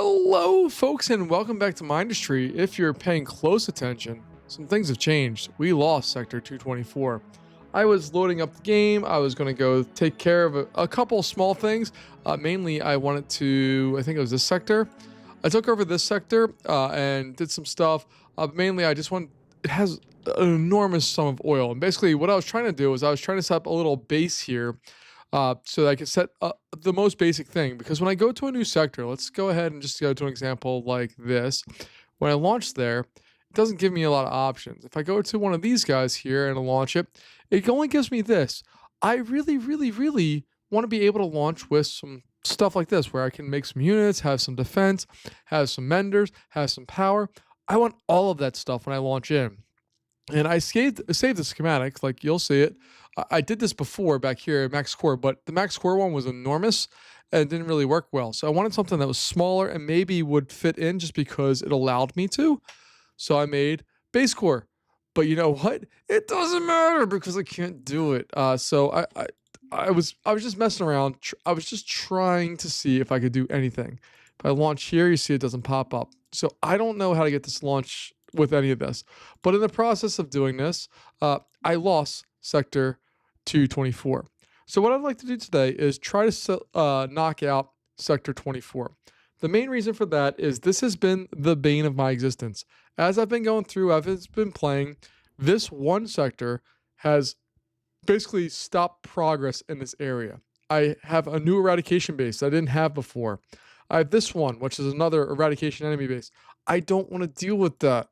Hello, folks, and welcome back to Mindustry. If you're paying close attention, some things have changed. We lost Sector 224. I was loading up the game. I was going to go take care of a couple small things. Mainly, I wanted to, I think it was this sector. I took over this sector and did some stuff. Mainly, I just want, it has an enormous sum of oil. And basically, what I was trying to do is I was trying to set up a little base here so that I can set the most basic thing. Because when I go to a new sector, let's go ahead and just go to an example like this. When I launch there, it doesn't give me a lot of options. If I go to one of these guys here and launch it, it only gives me this. I really want to be able to launch with some stuff like this, where I can make some units, have some defense, have some menders, have some power. I want all of that stuff when I launch in. And I saved the schematic, like you'll see it. I did this before back here at Max Core, but the Max Core one was enormous and it didn't really work well. So I wanted something that was smaller and maybe would fit in just because it allowed me to. So I made Base Core. But you know what? It doesn't matter because I can't do it. I was just messing around. I was just trying to see if I could do anything. If I launch here, you see it doesn't pop up. So I don't know how to get this launch with any of this. But in the process of doing this, I lost Sector 224. So what I'd like to do today is try to knock out Sector 24. The main reason for that is this has been the bane of my existence. As I've been going through, I've been playing, this one sector has basically stopped progress in this area. I have a new eradication base I didn't have before. I have this one, which is another eradication enemy base. I don't want to deal with that.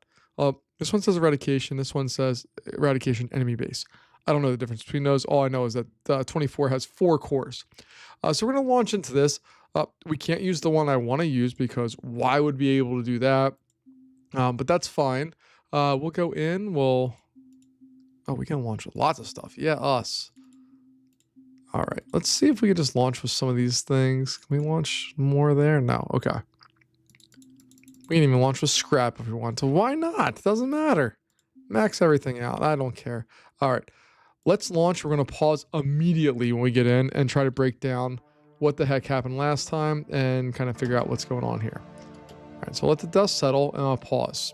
This one says eradication. This one says eradication enemy base. I don't know the difference between those. All I know is that 24 has 4 cores. So we're going to launch into this. We can't use the one I want to use because why would we be able to do that? But that's fine. We'll go in. Oh, we can launch with lots of stuff. Yeah, us. All right. Let's see if we can just launch with some of these things. Can we launch more there? No. Okay. We can even launch with scrap if we want to. Why not? Doesn't matter. Max everything out. I don't care. All right. Let's launch. We're going to pause immediately when we get in and try to break down what the heck happened last time and kind of figure out what's going on here. All right. So let the dust settle and I'll pause.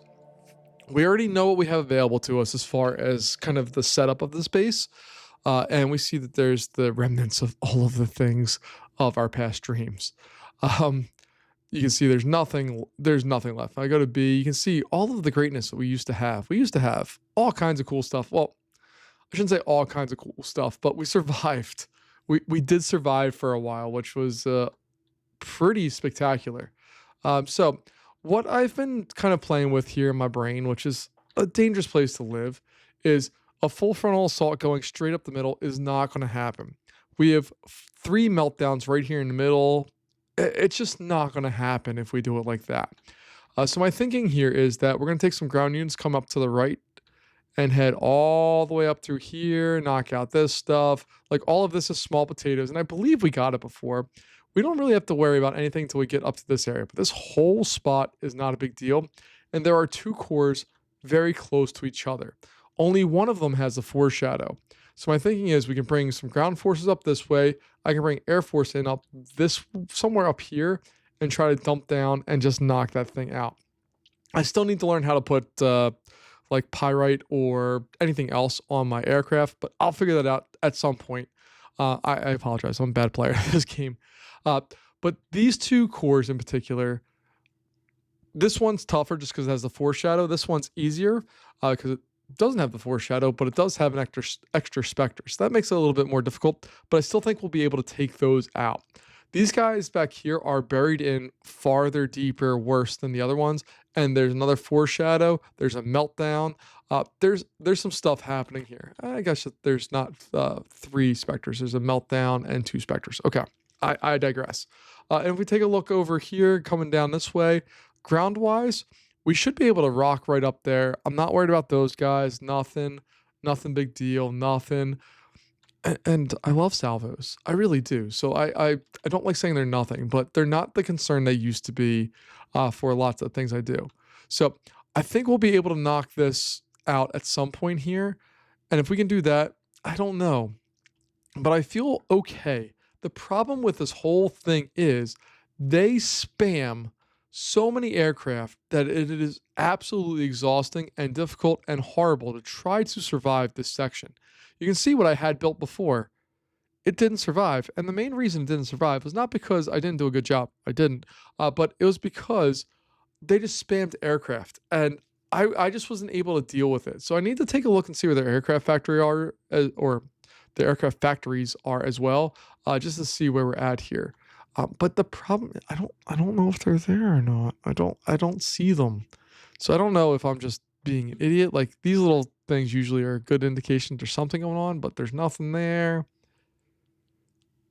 We already know what we have available to us as far as kind of the setup of this base. And we see that there's the remnants of all of the things of our past dreams. You can see there's nothing left. If I go to B, you can see all of the greatness that we used to have. We used to have all kinds of cool stuff. Well, I shouldn't say all kinds of cool stuff, but we survived. We did survive for a while, which was pretty spectacular. So what I've been kind of playing with here in my brain, which is a dangerous place to live, is a full frontal assault going straight up the middle is not going to happen. We have 3 meltdowns right here in the middle. It's just not going to happen if we do it like that. So my thinking here is that we're going to take some ground units, come up to the right, and head all the way up through here, knock out this stuff. Like all of this is small potatoes, and I believe we got it before. We don't really have to worry about anything until we get up to this area, but this whole spot is not a big deal. And there are 2 cores very close to each other. Only one of them has a foreshadow. So my thinking is we can bring some ground forces up this way. I can bring Air Force in up this somewhere up here and try to dump down and just knock that thing out. I still need to learn how to put like pyrite or anything else on my aircraft, but I'll figure that out at some point. I apologize. I'm a bad player at this game. But these 2 cores in particular, this one's tougher just because it has the foreshadow. This one's easier because it doesn't have the foreshadow, but it does have an extra specter. So that makes it a little bit more difficult, but I still think we'll be able to take those out. These guys back here are buried in farther, deeper, worse than the other ones. And there's another foreshadow. There's a meltdown. There's some stuff happening here. I guess there's not 3 specters. There's a meltdown and 2 specters. Okay, I digress. And if we take a look over here, coming down this way, ground-wise, we should be able to rock right up there. I'm not worried about those guys. Nothing big deal. Nothing. And I love salvos. I really do. So I don't like saying they're nothing, but they're not the concern they used to be for lots of things I do. So I think we'll be able to knock this out at some point here. And if we can do that, I don't know. But I feel okay. The problem with this whole thing is they spam so many aircraft that it is absolutely exhausting and difficult and horrible to try to survive this section. You can see what I had built before. It didn't survive, and the main reason it didn't survive was not because I didn't do a good job. I didn't, but it was because they just spammed aircraft, and I just wasn't able to deal with it. So I need to take a look and see where their aircraft factory are, or the aircraft factories are as well, just to see where we're at here. But the problem, I don't know if they're there or not. I don't see them, so I don't know if I'm just being an idiot. Like these little things usually are a good indication there's something going on, but there's nothing there.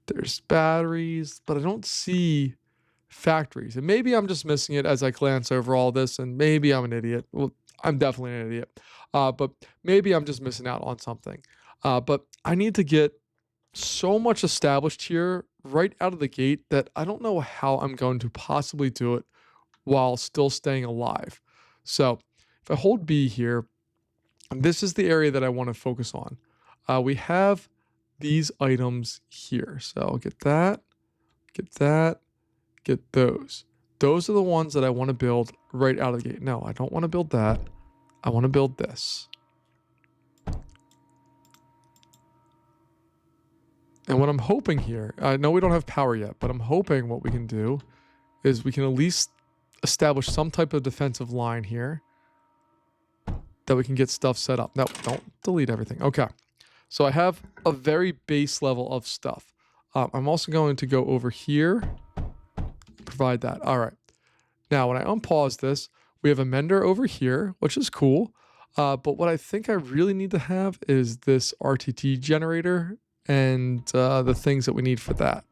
There's batteries, but I don't see factories. And maybe I'm just missing it as I glance over all this, and maybe I'm an idiot. Well, I'm definitely an idiot. But maybe I'm just missing out on something. But I need to get so much established here right out of the gate that I don't know how I'm going to possibly do it while still staying alive. So if I hold B here, this is the area that I want to focus on. We have these items here. So I'll get that, get those. Those are the ones that I want to build right out of the gate. No, I don't want to build that. I want to build this. And what I'm hoping here, I know we don't have power yet, but I'm hoping what we can do is we can at least establish some type of defensive line here that we can get stuff set up. No, don't delete everything. Okay. So I have a very base level of stuff. I'm also going to go over here, provide that. All right. Now, when I unpause this, we have a mender over here, which is cool. But what I think I really need to have is this RTT generator and the things that we need for that,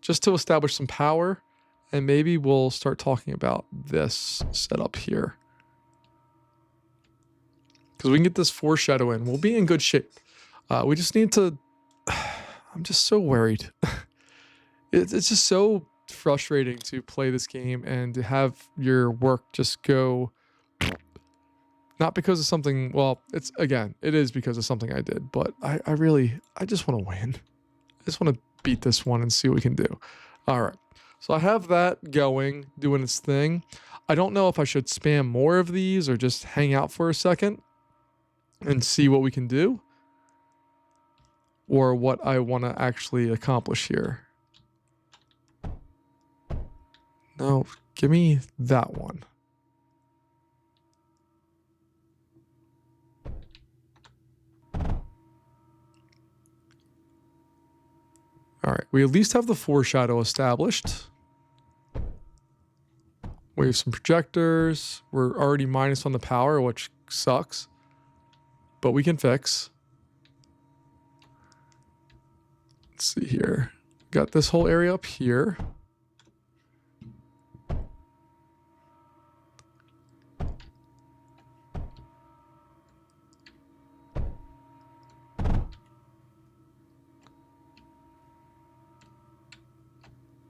just to establish some power. And maybe we'll start talking about this setup here, because we can get this foreshadow in. We'll be in good shape. We just need to... I'm just so worried. It's just so frustrating to play this game and to have your work just go... Not because of something... Well, it is because of something I did. But I just want to win. I just want to beat this one and see what we can do. All right. So I have that going, doing its thing. I don't know if I should spam more of these or just hang out for a second and see what we can do, or what I want to actually accomplish here. No, give me that one. All right, we at least have the foreshadow established. We have some projectors. We're already minus on the power, which sucks, but we can fix. Let's see here. Got this whole area up here.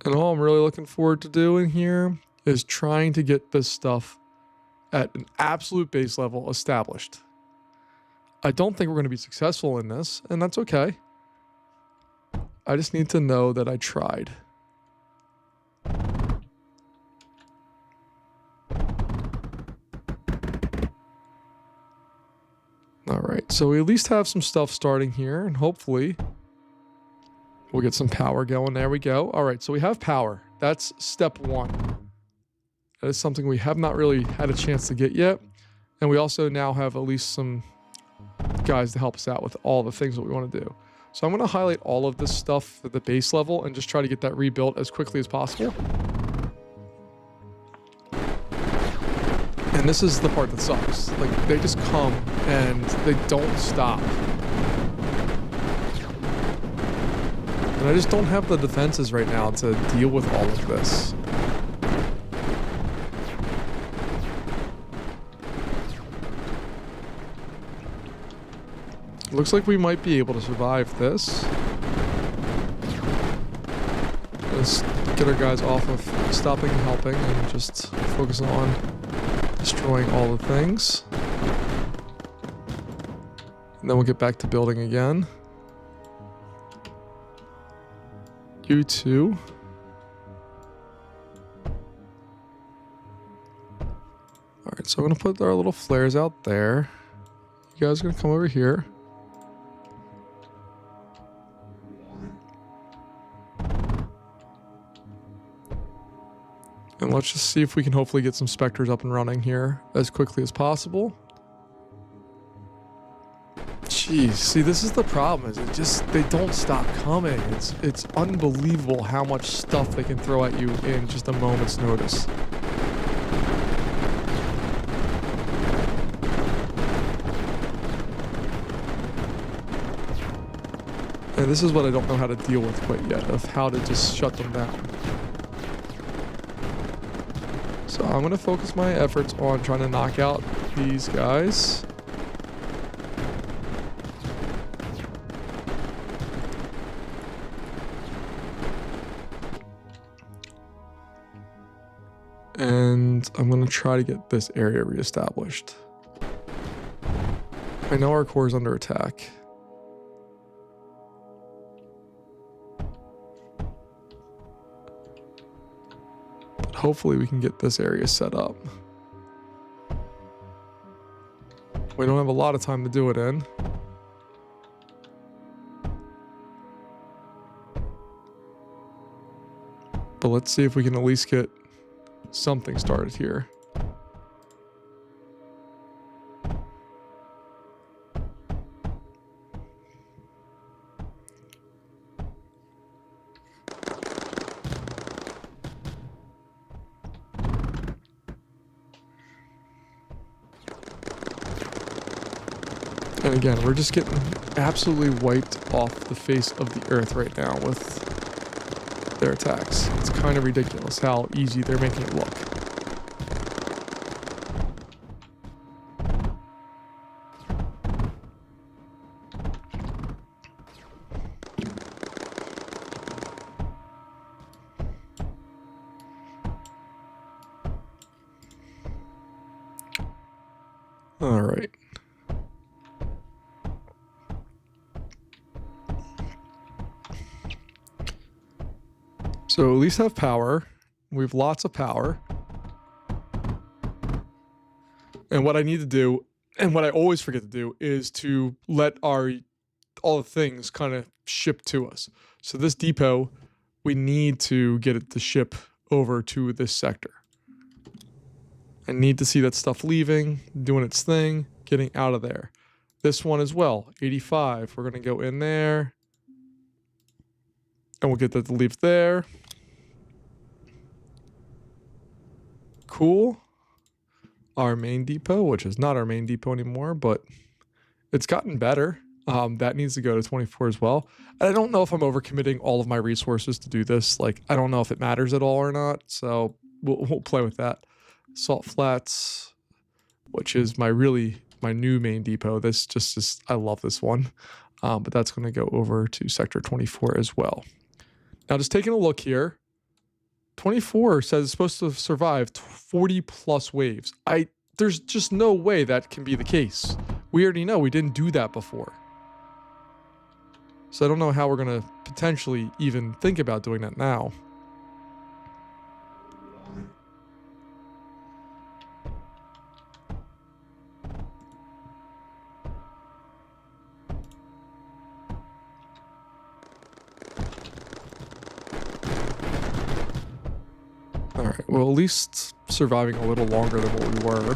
And all I'm really looking forward to doing here is trying to get this stuff at an absolute base level established. I don't think we're going to be successful in this, and that's okay. I just need to know that I tried. All right, so we at least have some stuff starting here, and hopefully we'll get some power going. There we go. All right, so we have power. That's step one. That is something we have not really had a chance to get yet. And we also now have at least some guys to help us out with all the things that we want to do. So I'm going to highlight all of this stuff at the base level and just try to get that rebuilt as quickly as possible. And this is the part that sucks. Like, they just come and they don't stop. And I just don't have the defenses right now to deal with all of this. Looks like we might be able to survive this. Let's get our guys off of stopping and helping and just focus on destroying all the things. And then we'll get back to building again. You too. All right, so I'm gonna put our little flares out there. You guys are gonna come over here. And let's just see if we can hopefully get some specters up and running here as quickly as possible. Jeez, see, this is the problem, is they don't stop coming. It's unbelievable how much stuff they can throw at you in just a moment's notice. And this is what I don't know how to deal with quite yet, of how to just shut them down. So I'm gonna focus my efforts on trying to knock out these guys. And I'm gonna try to get this area reestablished. I know our core is under attack. But hopefully we can get this area set up. We don't have a lot of time to do it in. But let's see if we can at least get something started here. And again, we're just getting absolutely wiped off the face of the earth right now with their attacks. It's kind of ridiculous how easy they're making it look. All right. So at least have power. We have lots of power. And what I need to do, and what I always forget to do, is to let all the things kind of ship to us. So this depot, we need to get it to ship over to this sector. I need to see that stuff leaving, doing its thing, getting out of there. This one as well, 85. We're going to go in there. And we'll get that to leave there. Cool. Our main depot, which is not our main depot anymore, but it's gotten better. That needs to go to 24 as well. And I don't know if I'm overcommitting all of my resources to do this. Like, I don't know if it matters at all or not. So we'll play with that. Salt Flats, which is my new main depot. This just is, I love this one. But that's going to go over to sector 24 as well. Now, just taking a look here, 24 says it's supposed to survive 40 plus waves. There's just no way that can be the case. We already know we didn't do that before. So I don't know how we're going to potentially even think about doing that now. Alright, well, at least surviving a little longer than what we were.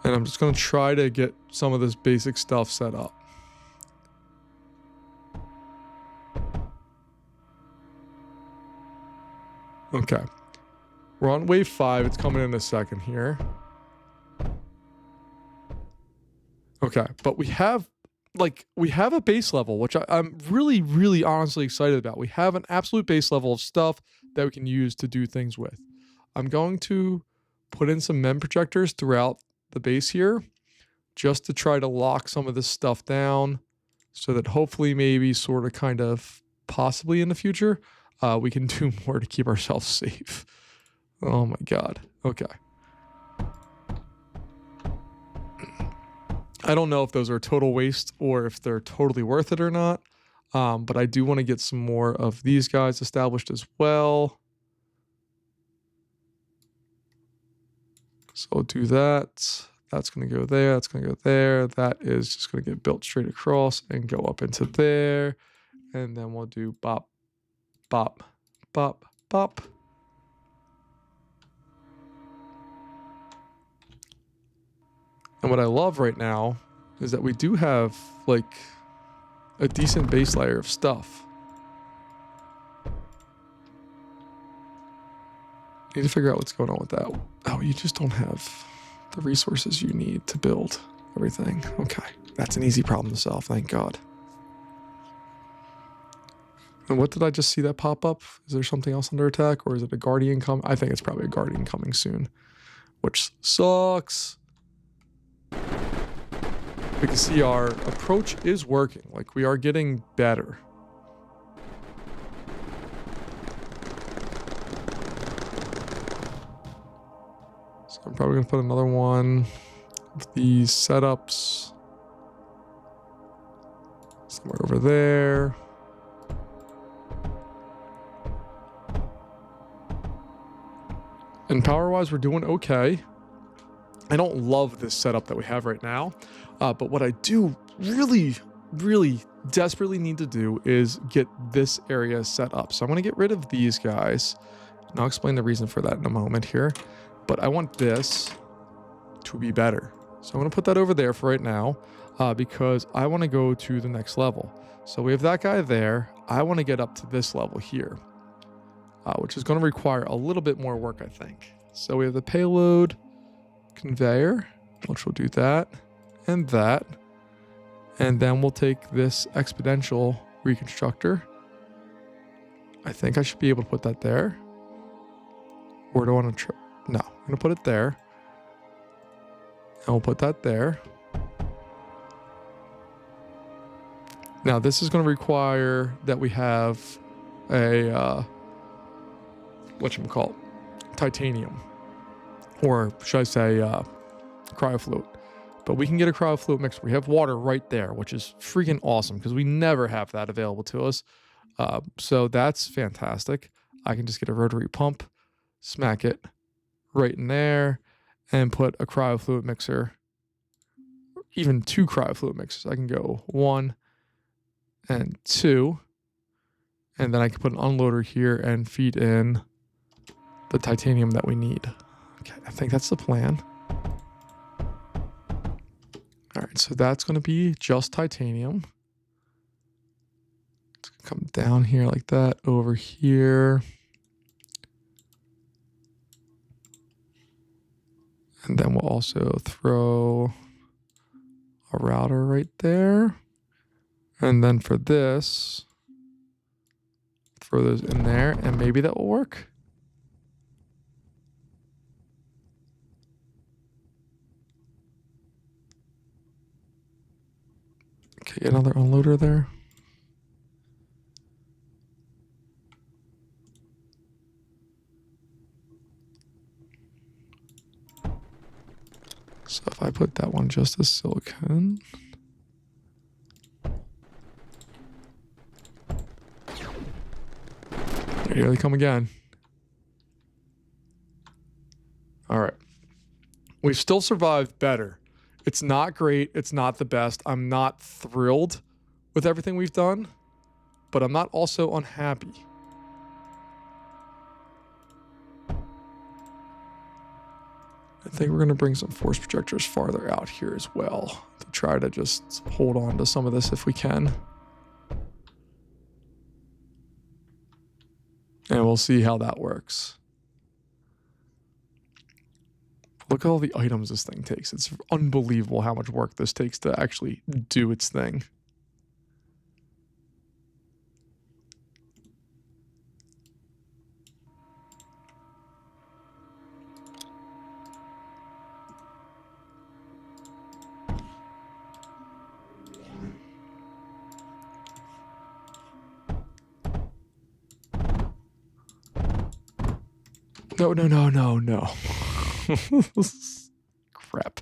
And I'm just going to try to get some of this basic stuff set up. Okay. We're on wave 5. It's coming in a second here. Okay, but we have a base level, which I'm really, really honestly excited about. We have an absolute base level of stuff that we can use to do things with. I'm going to put in some MEM projectors throughout the base here just to try to lock some of this stuff down so that hopefully maybe sort of kind of possibly in the future we can do more to keep ourselves safe. Oh my God. Okay. I don't know if those are total waste or if they're totally worth it or not. But I do want to get some more of these guys established as well. So I'll do that. That's going to go there. That's going to go there. That is just going to get built straight across and go up into there. And then we'll do bop, bop, bop, bop. And what I love right now is that we do have like a decent base layer of stuff. Need to figure out what's going on with that. Oh, you just don't have the resources you need to build everything. Okay, that's an easy problem to solve, thank God. And what did I just see that pop up? Is there something else under attack, or is it a guardian coming? I think it's probably a guardian coming soon, which sucks. We can see our approach is working. Like, we are getting better. So I'm probably gonna put another one of these setups somewhere over there. And power-wise, we're doing okay. I don't love this setup that we have right now, but what I do really desperately need to do is get this area set up. So I'm going to get rid of these guys, and I'll explain the reason for that in a moment here. But I want this to be better. So I'm going to put that over there for right now, because I want to go to the next level. So we have that guy there. I want to get up to this level here, which is going to require a little bit more work, I think. So we have the payload conveyor, which will do that and that. And then we'll take this exponential reconstructor. I think I should be able to put that there. Or do I want to no, I'm going to put it there. And we'll put that there. Now this is going to require that we have a, whatchamacallit, titanium. Or should I say cryofluid. But we can get a cryofluid mixer. We have water right there, which is freaking awesome because we never have that available to us. So that's fantastic. I can just get a rotary pump, smack it right in there, and put a cryofluid mixer, even 2 cryofluid mixers. I can go 1 and 2, and then I can put an unloader here and feed in the titanium that we need. Okay, I think that's the plan. All right, so that's going to be just titanium. It's going to come down here like that, over here. And then we'll also throw a router right there. And then for this, throw those in there, and maybe that will work. Okay, another unloader there. So if I put that one just as silicon. Here they come again. All right. We've still survived better. It's not great. It's not the best. I'm not thrilled with everything we've done, but I'm not also unhappy. I think we're going to bring some force projectors farther out here as well to try to just hold on to some of this if we can. And we'll see how that works. Look at all the items this thing takes. It's unbelievable how much work this takes to actually do its thing. No. Crap.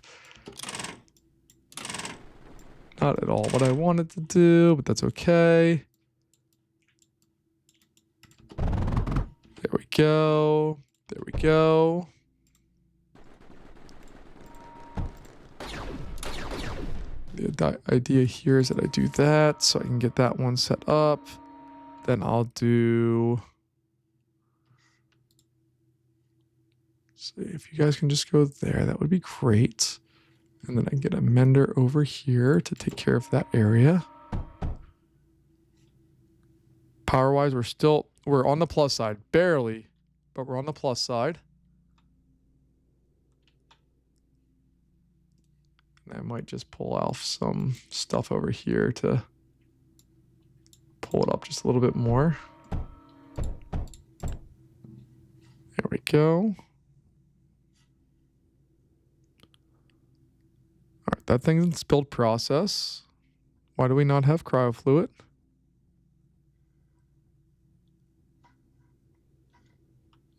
Not at all what I wanted to do, but that's okay. There we go. There we go. The idea here is that I do that so I can get that one set up. Then I'll do... See if you guys can just go there, that would be great. And then I can get a mender over here to take care of that area. Power-wise, we're on the plus side. Barely, but we're on the plus side. And I might just pull off some stuff over here to pull it up just a little bit more. There we go. All right, that thing's in spilled process. Why do we not have cryo fluid?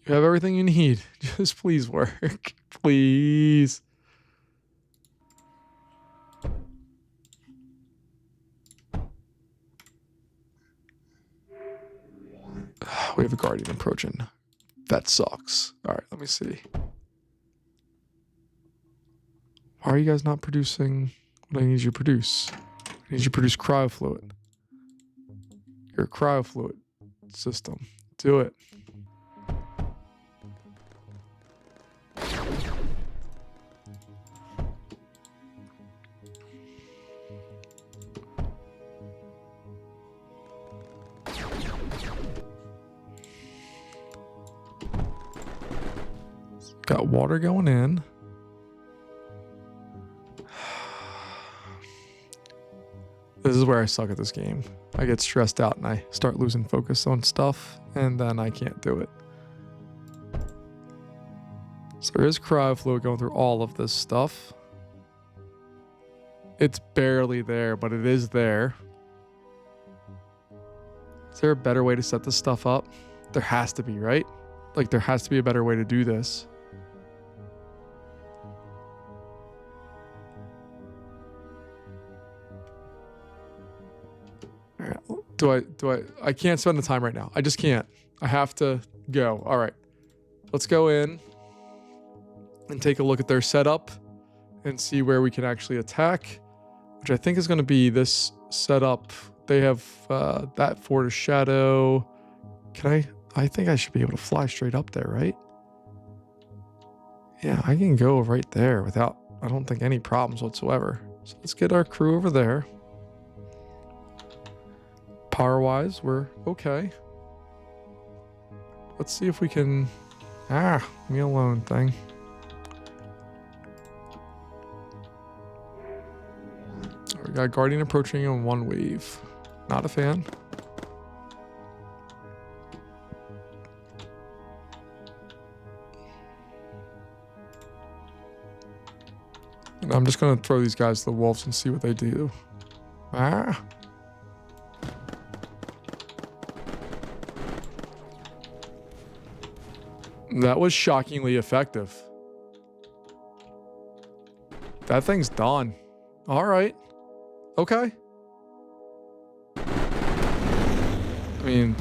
You have everything you need. Just please work. Please. We have a guardian approaching. That sucks. All right, let me see. Why are you guys not producing what I need you to produce? I need you to produce cryo fluid. You're a cryo fluid system. Do it. Got water going in. This is where I suck at this game. I get stressed out and I start losing focus on stuff, and then I can't do it. So there is cryo fluid going through all of this stuff. It's barely there, but it is there. Is there a better way to set this stuff up? There has to be, right? Like, there has to be a better way to do this. I can't spend the time right now. I just can't. I have to go. All right. Let's go in and take a look at their setup and see where we can actually attack, which I think is going to be this setup. They have that Fort of Shadow. I think I should be able to fly straight up there, right? Yeah, I can go right there without, I don't think, any problems whatsoever. So let's get our crew over there. Power-wise, we're okay. Let's see if we can... leave me alone, thing. We got Guardian approaching in one wave. Not a fan. And I'm just going to throw these guys to the wolves and see what they do. That was shockingly effective. That thing's done. All right. Okay. I mean,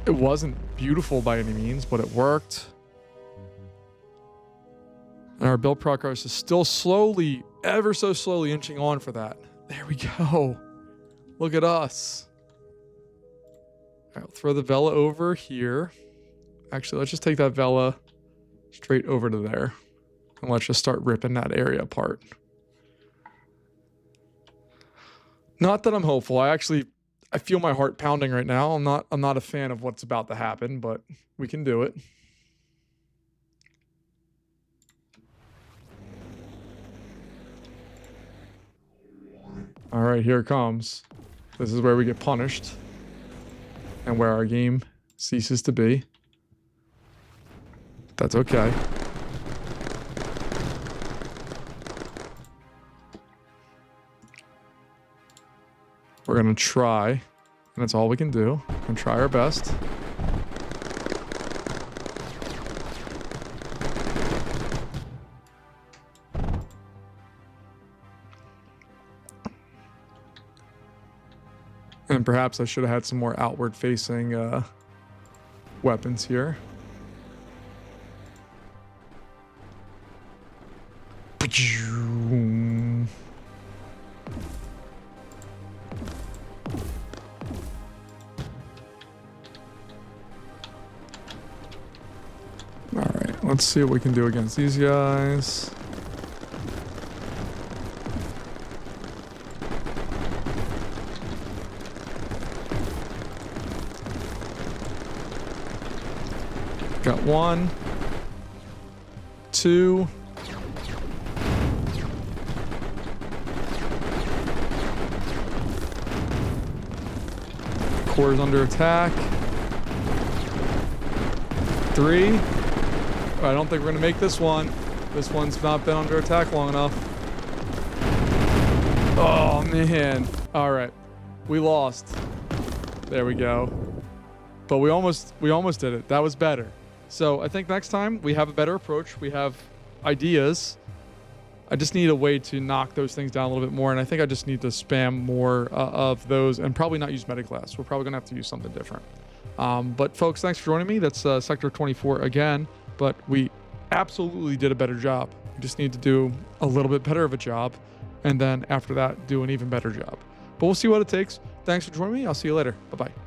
it wasn't beautiful by any means, but it worked. And our build progress is still slowly, ever so slowly inching on for that. There we go. Look at us. All right, I'll throw the Vela over here. Actually, let's just take that Vela straight over to there. And let's just start ripping that area apart. Not that I'm hopeful. I feel my heart pounding right now. I'm not a fan of what's about to happen, but we can do it. All right, here it comes. This is where we get punished and where our game ceases to be. That's okay. We're going to try, and that's all we can do. We're going to try our best. And perhaps I should have had some more outward facing weapons here. All right, let's see what we can do against these guys. Got 1, 2. Core is under attack. 3. I don't think we're gonna make this one. This one's not been under attack long enough. Oh man. All right, we lost. There we go. But we almost did it. That was better. So I think next time we have a better approach. We have ideas. I just need a way to knock those things down a little bit more. And I think I just need to spam more of those and probably not use Metaglass. We're probably going to have to use something different. But folks, thanks for joining me. That's Sector 24 again. But we absolutely did a better job. We just need to do a little bit better of a job. And then after that, do an even better job. But we'll see what it takes. Thanks for joining me. I'll see you later. Bye-bye.